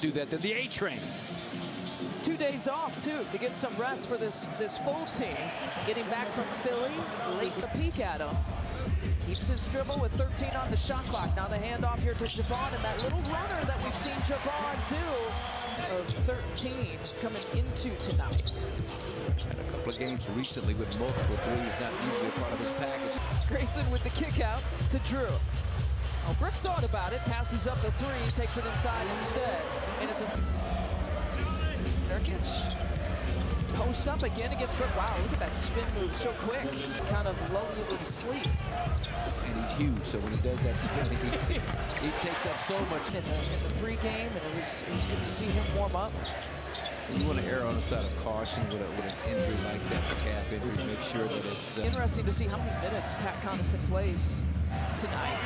do that than the A Train. 2 days off, too, to get some rest for this full team. Getting back from Philly, late the peak at him. Keeps his dribble with 13 on the shot clock. Now the handoff here to Javon, and that little runner that we've seen Javon do of 13 coming into tonight. Had a couple of games recently with multiple threes, not usually a part of his package. Grayson with the kick out to Drew. Oh, Brooke thought about it, passes up the three, takes it inside instead. And it's a Nurkic. Post up again against Brooke. Wow, look at that spin move so quick. Kind of lulling you to sleep. And he's huge, so when he does that spin, he takes up so much. In the pregame, and it was good to see him warm up. You want to err on the side of caution with an injury like that, the calf injury, make sure that it's... Interesting to see how many minutes Pat Connaughton plays tonight.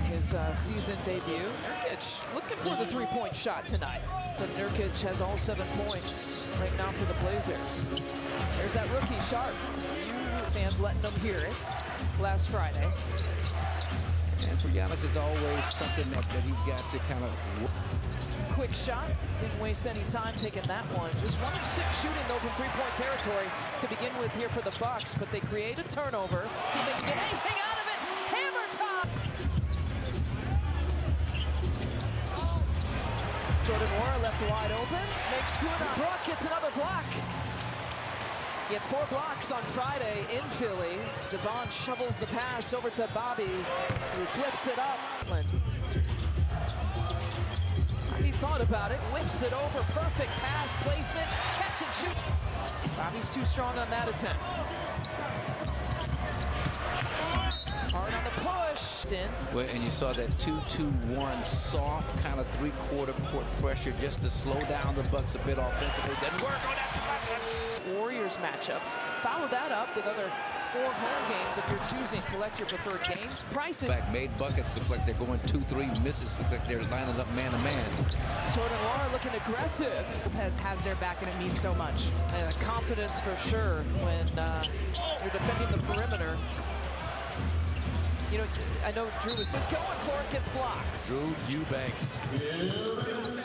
His season debut. Nurkic looking for the three-point shot tonight. But Nurkic has all 7 points right now for the Blazers. There's that rookie Sharp. You fans letting them hear it last Friday. And for Giannis, it's always something that he's got to kind of... Quick shot, didn't waste any time taking that one. Just 1 of 6 shooting though from three-point territory to begin with here for the Bucks, but they create a turnover. See if they can get anything out of it. Hammer top! Jordan Moore left wide open, makes good on Brooke, gets another block. He had 4 blocks on Friday in Philly. Zavon shovels the pass over to Bobby, who flips it up. He thought about it, whips it over, perfect pass placement, catch and shoot. Bobby's too strong on that attempt. Hard on the push. Well, and you saw that 2-2-1 soft kind of three-quarter court pressure just to slow down the Bucks a bit offensively. Didn't work on that possession. Warriors matchup. Follow that up with other 4 home games of your choosing. Select your preferred games. Prices. In fact, made buckets look like they're going 2-3. Misses look like they're lining up man-to-man. Jordan Moore looking aggressive. Has their back, and it means so much. And confidence for sure when you're defending the perimeter. You know, I know Drew was just going for it, gets blocked. Drew Eubanks,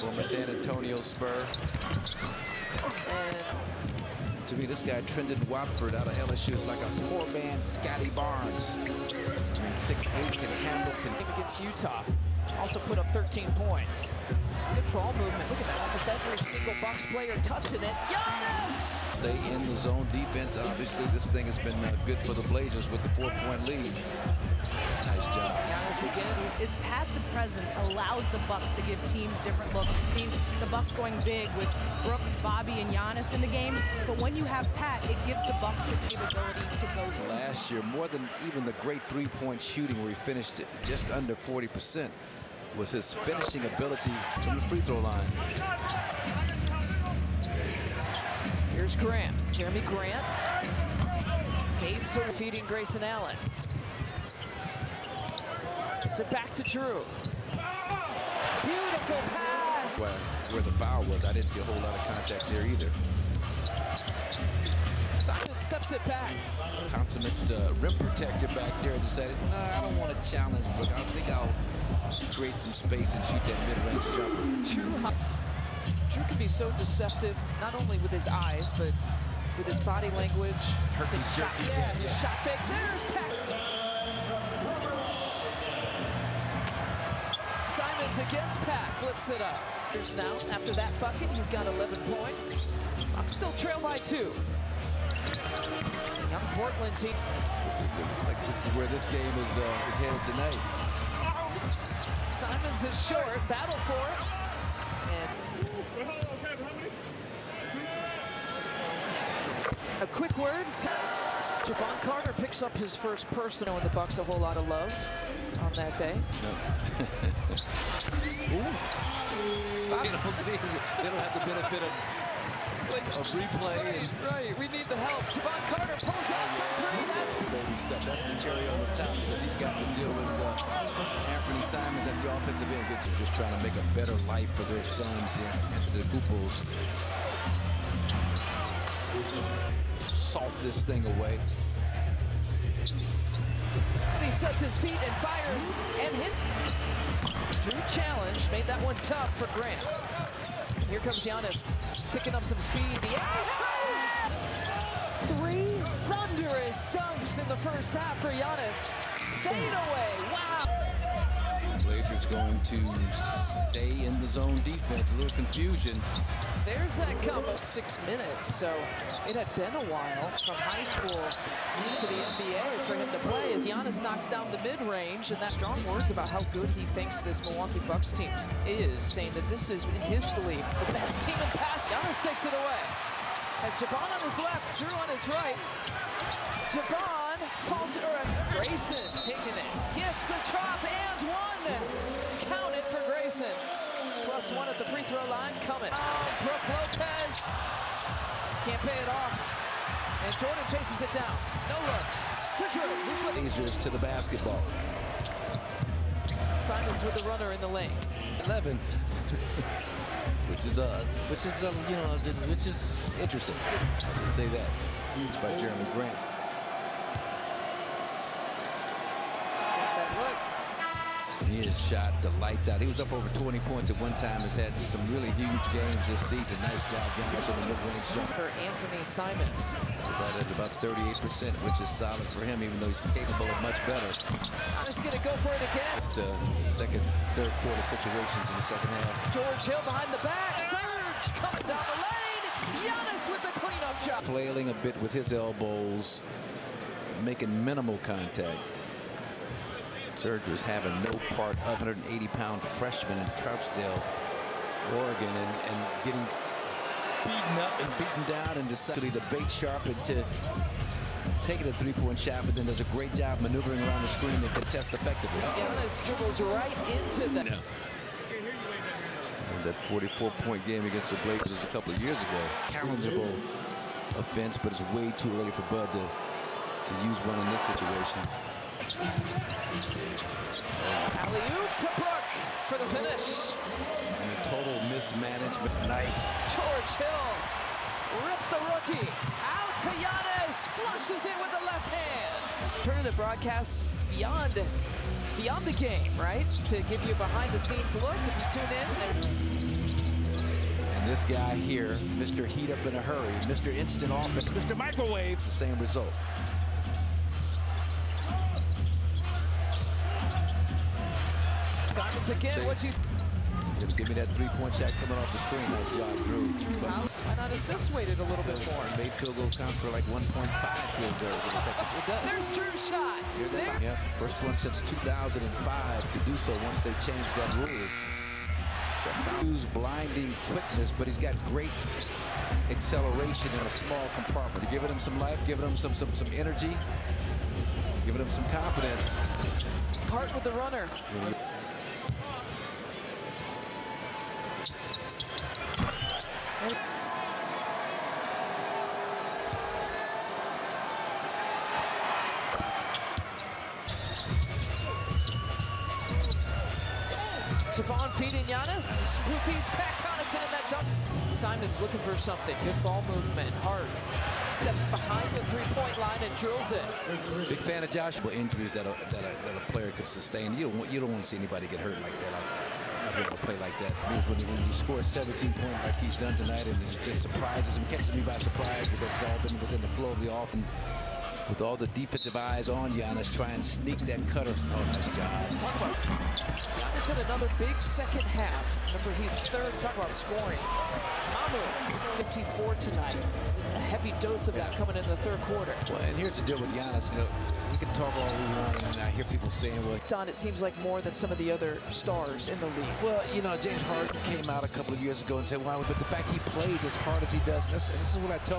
former San Antonio Spur. And to me, this guy, Trendon Watford out of LSU, is like a poor man Scotty Barnes. I mean, 6'8", can handle. Against Utah, also put up 13 points. Good ball movement. Look at that. Almost every single Bucks player touching it. Giannis! Stay in the zone defense. Obviously, this thing has been good for the Blazers with the 4-point lead. Nice job. Giannis again. His Pat's presence allows the Bucks to give teams different looks. We've seen the Bucks going big with Brooke, Bobby, and Giannis in the game. But when you have Pat, it gives the Bucks the capability to go. Last year, more than even the great three-point shooting where he finished it just under 40%, was his finishing ability from the free throw line. Here's Grant. Jeremy Grant fades her, feeding Grayson Allen. It's it back to Drew. Beautiful pass. Well, where the foul was, I didn't see a whole lot of contact there either. Simon steps it back. Consummate rim protector back there decided, no, I don't want to challenge Brooke. I think I'll create some space and shoot that mid-range jumper. Drew can be so deceptive, not only with his eyes, but with his body language. His shot, his shot fakes. There's Pat. Simon's against Pat, flips it up. Here's now, after that bucket, he's got 11 points. I'm still trail by 2. Young Portland team. Like this is where this game is headed tonight. Simons is short, battle for it. And a quick word. Javon Carter picks up his first personal, and the Bucks a whole lot of love on that day. Ooh. They don't see, they don't have the benefit of replay. Right, we need the help. Javon Carter pulls out from 3. That's baby stuff. That's the cherry on the top because he's got to deal with Anthony Simons at the offensive end. They're just trying to make a better life for their sons, Anthony Kupos. Salt this thing away. And he sets his feet and fires and hit. Drew challenge, made that one tough for Grant. Here comes Giannis, picking up some speed. The three thunderous dunks in the first half for Giannis. Fade away, wow. Blazers going to stay in the zone defense. A little confusion. There's that combo, 6 minutes, so it had been a while from high school to the NBA for him to play as Giannis knocks down the mid-range, and that strong words about how good he thinks this Milwaukee Bucks team is, saying that this is, in his belief, the best team in pass. Giannis takes it away. Has Javon on his left, Drew on his right. Javon calls it, or Grayson taking it, gets the chop and one. Counted for Grayson. +1 at the free throw line coming. Oh, Brook Lopez can't pay it off. And Jordan chases it down. No looks to Drew. Blazers to the basketball. Simons with the runner in the lane. 11, which is interesting. I'll just say that. It's by Jeremy Grant. He has shot the lights out. He was up over 20 points at one time. Has had some really huge games this season. Nice job, Giannis, on the mid-range jumper. Anthony Simons. That at about 38%, which is solid for him, even though he's capable of much better. Just gonna go for it again. Second, third quarter situations in the second half. George Hill behind the back. Surge coming down the lane. Giannis with the cleanup job. Flailing a bit with his elbows, making minimal contact. Serge was having no part of 180-pound freshman in Troutdale, Oregon, and getting beaten up and beaten down and decided to bait sharp and to take it a three-point shot, but then does a great job maneuvering around the screen and contest effectively. Giannis dribbles right into that. No. That 44-point game against the Blazers a couple of years ago. Challengeable offense, but it's way too early for Bud to use one in this situation. Alley-oop to Brook for the finish. And total mismanagement. Nice. George Hill ripped the rookie out to Giannis, flushes it with the left hand. Alternative broadcasts beyond the game, right? To give you a behind-the-scenes look if you tune in. And this guy here, Mr. Heat Up in a Hurry, Mr. Instant Offense, Mr. Microwave, it's the same result. Simons again, what you... Give me that three-point shot coming off the screen. Nice job, Drew. Why not assist weighted a little bit more? Made field goal count for like 1.5 field goals. It does. There's Drew's shot. There. Yeah, first one since 2005 to do so once they changed that rule. Drew's blinding quickness, but he's got great acceleration in a small compartment. You're giving him some life, giving him some energy, giving him some confidence. Hart with the runner. Javon feeding Giannis, who feeds Pat Connaughton in that dunk. Simons looking for something. Good ball movement. Hart steps behind the three-point line and drills it. Big fan of Joshua. Injuries that a player could sustain. You don't want to see anybody get hurt like that. I don't play like that. I mean, when he scores 17 points like he's done tonight, and it just surprises him, catches me by surprise because it's all been within the flow of the offense. With all the defensive eyes on Giannis, try and sneak that cutter. Oh, nice job. Talk about Giannis had another big second half. Remember, he's third. Talk about scoring. Mamu, 54 tonight. A heavy dose of that coming in the third quarter. Well, and here's the deal with Giannis. You know, we can talk all we want, and I hear people saying, well, Don, it seems like more than some of the other stars in the league. Well, you know, James Harden came out a couple of years ago and said, well, but the fact he plays as hard as he does, this is what I tell